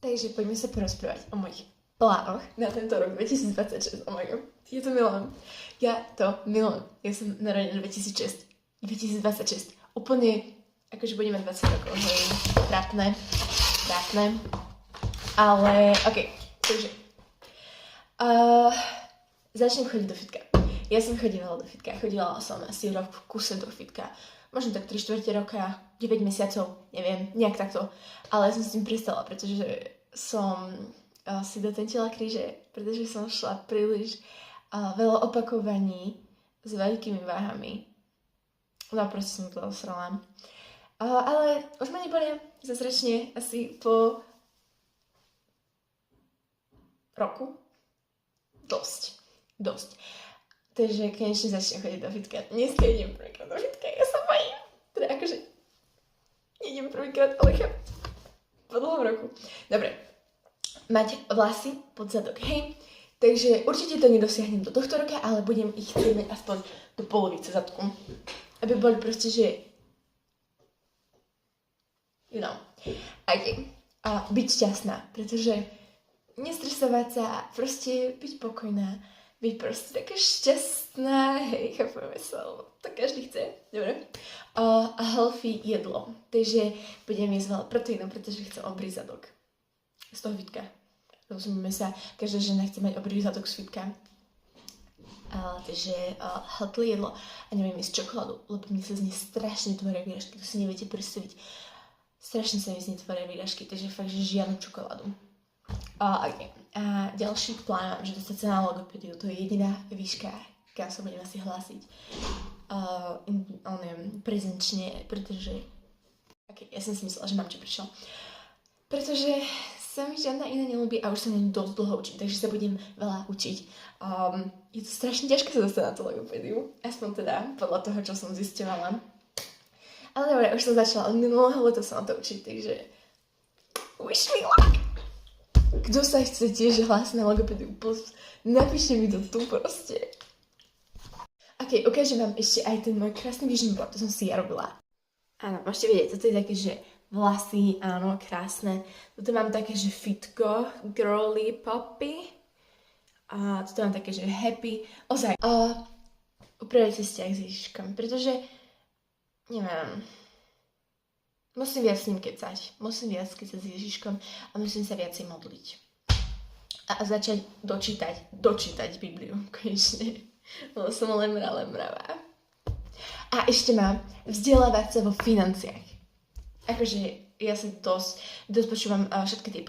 Takže poďme sa porozprávať o mojich plánoch na tento rok 2026. Oh my god, ja to milujem. Ja to milujem. Ja som narodená 2026. Úplne, akože budeme 20 rokov, hej, trápne. Ale, takže začnem chodiť do fitka. Ja som chodívala do fitka. Chodila som asi rok v kuse do fitka. Možno tak 3/4 roka, 9 mesiacov, neviem, nejak takto. Ale som s tým prestala, pretože som si dotentila kríže, pretože som šla príliš veľa opakovaní s veľkými váhami. No proste som to osrala. Ale už ma nebolia zázračne asi po roku. Dosť. Takže konečne začnem chodiť do fitka. Dneska idem prvýkrát do fitka, ja sa bojím. Teda akože idem prvýkrát, ale po dlhom roku. Dobre, mať vlasy pod zadok, hej? Takže určite to nedosiahnem do tohto roka, ale budem ich chcieť mať aspoň do polovice zadku. Aby boli proste, že a byť šťastná, pretože nestresovať sa, proste byť pokojná, byť proste taká šťastná, hej, chápeme sa, to každý chce, dobre? A healthy jedlo, takže budem jesť veľa proteínov, pretože chcem obrý zadok z toho fitka. Rozumieme sa, každá žena chce mať obrý zadok z fitka. Takže healthy jedlo a neviem jesť čokoládu, lebo mne sa z nej strašne tvoria výražky, to si neviete predstaviť. Strašne sa mi z nej tvoria výražky, takže fakt, že žiadnu čokoládu. A ďalší plán, že dostať sa na logopédiu, to je jediná výška, kam sa budem asi hlásiť. Prezenčne, pretože ja som si myslela, že mám čo prišlo. Pretože sa mi žiadna iná nelúbi a už sa mi dosť dlho učím, takže sa budem veľa učiť. Je to strašne ťažké sa dostať na tú logopédiu, aspoň teda podľa toho, čo som zisťovala. Ale dobre, už som začala od minulého leta sa na to učiť, takže wish me luck! Kto sa chce tiež hlásiť na logopédiu, napíšte mi to tu proste. Ukážem vám ešte aj ten môj krásny vision board, to som si ja robila. Áno, môžete vedieť, toto je také, že vlasy, áno, krásne. Toto mám také, že fitko, girly, poppy. A toto mám také, že happy. Ozaj, upraviť si vzťah s Ježiškom, pretože neviem, musím viac s ním kecať. Musím viac kecať s Ježiškom a musím sa viacej modliť. A začať dočítať Bibliu, konečne. Lebo som len mravá. A ešte mám vzdelávať sa vo financiách. Akože ja sa dosť počúvam všetky tie